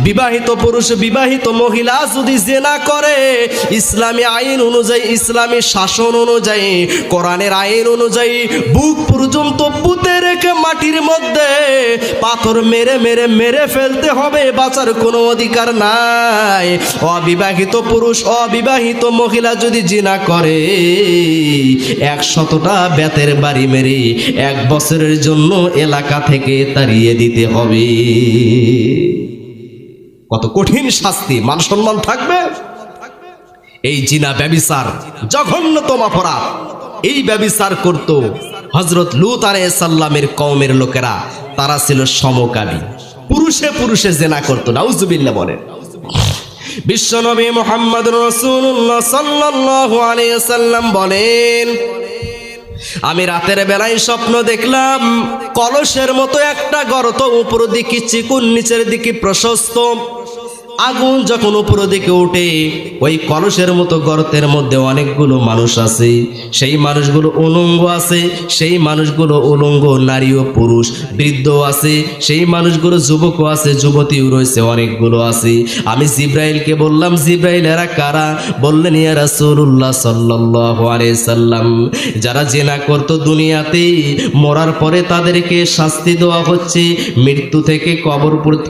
বিবাহিত পুরুষ বিবাহিত মহিলা যদি জিনা করে, ইসলামী আইন অনুযায়ী, ইসলামী শাসন অনুযায়ী, কোরআনের আইন অনুযায়ী বুক পর্যন্ত পুঁতে রেখে মাটির মধ্যে পাথর মেরে মেরে মেরে ফেলতে হবে, বাঁচার কোনো অধিকার নাই। অবিবাহিত পুরুষ অবিবাহিত মহিলা যদি জিনা করে, 100টা বেতের বাড়ি মেরে 1 বছরের জন্য এলাকা থেকে তাড়িয়ে দিতে হবে। কত কঠিন শাস্তি, মান সম্মান থাকবে? এই জিনা ব্যভিচার জঘন্যতম অপরাধ। এই ব্যভিচার করত হযরত লূত আলাইহিস সালামের কওমের লোকেরা, তারা ছিল সমকামী, পুরুষে পুরুষে জিনা করত। নাউজুবিল্লাহ বলেন। বিশ্বনবী মুহাম্মদুর রাসূলুল্লাহ সাল্লাল্লাহু আলাইহি ওয়াসাল্লাম বলেন, আমি রাতের বেলায় স্বপ্ন দেখলাম কলসের মতো একটা গর্ত, উপর দিকে চিকুন, নিচের দিকে প্রশস্ত। আগুন যখন উপর দিকে ওঠে, ওই কলসের মতো গর্তের মধ্যে অনেকগুলো মানুষ আছে। সেই মানুষগুলো উলঙ্গ আছে, সেই মানুষগুলো উলঙ্গ, নারী ও পুরুষ, বৃদ্ধ আছে, সেই মানুষগুলো যুবকও আছে, যুবতীও রয়েছে, অনেকগুলো আছে। আমি জিব্রাইলকে বললাম, জিব্রাইল এরা কারা? বললেন, ইয়া রাসূলুল্লাহ সাল্লাল্লাহু আলাইহি সাল্লাম, যারা জিনা করতো দুনিয়াতে, মরার পরে তাদেরকে শাস্তি দেওয়া হচ্ছে, মৃত্যু থেকে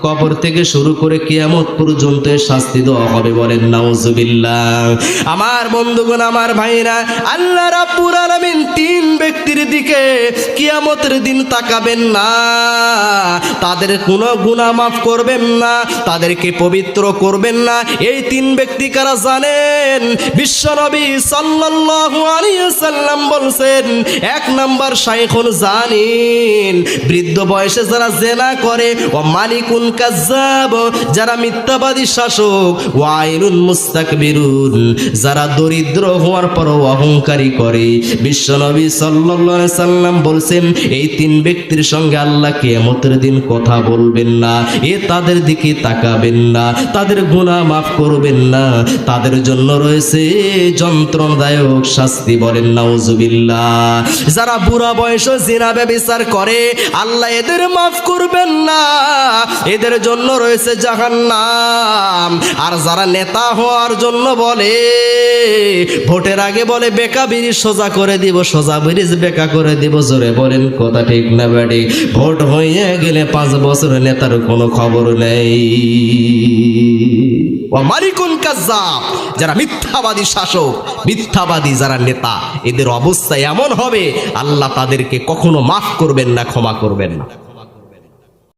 কবর থেকে শুরু করে কিয়ামত পর্যন্ত শাস্তি দেওয়া হবে। বলেন নাউজুবিল্লাহ। আমার বন্ধুগণ, আমার ভাইরা, আল্লাহ রাব্বুল আলামিন 3 ব্যক্তির দিকে কিয়ামতের দিন তাকাবেন না, তাদের কোনো গুনাহ মাফ করবেন না, তাদেরকে পবিত্র করবেন না। এই 3 ব্যক্তি কারা জানেন? বিশ্বনবী সাল্লাল্লাহু আলাইহি ওয়াসাল্লাম বলছেন, 1 নাম্বার শাইখুন জানিন, বৃদ্ধ বয়সে যারা জিনা করে, ও মালিকুন কাজ্জাব, যারা মিথ্যাবাদী শাসক, ওয়াইলুন মুস্তাকবিরুন, যারা দরিদ্র হওয়ার পরও অহংকারী করে। বিশ্বনবী সাল্লাল্লাহু আলাইহি সাল্লাম বলছেন, এই 3 ব্যক্তির সঙ্গে আল্লাহ কিয়ামতের দিন কথা বলবেন না, তাদের দিকে তাকাবেন না, তাদের গুনাহ মাফ করবেন না, তাদের জন্য রয়েছে যন্ত্রণাদায়ক শাস্তি। বলেন নাউজুবিল্লাহ। যারা বুড়া বয়সে জিনা ব্যভিচার করে, আল্লাহ এদের মাফ করবেন না, এদের জন্য রয়েছে জাহান্নাম। আর যারা নেতা হওয়ার জন্য বলে, ভোটের আগে বলে বেকা ব্রিজ সোজা করে দিব, সোজা ব্রিজ বেকা করে দিব, জোরে বলেন কথা ঠিক না বেঠিক? ভোট হয়ে গেলে 5 বছর নেতার কোনো খবর নেই। ও মালিকুন কাজ্জাব, যারা মিথ্যাবাদী শাসক, মিথ্যাবাদী যারা নেতা, এদের অবস্থা এমন হবে, আল্লাহ তাদেরকে কখনো মাফ করবেন না, ক্ষমা করবেন না।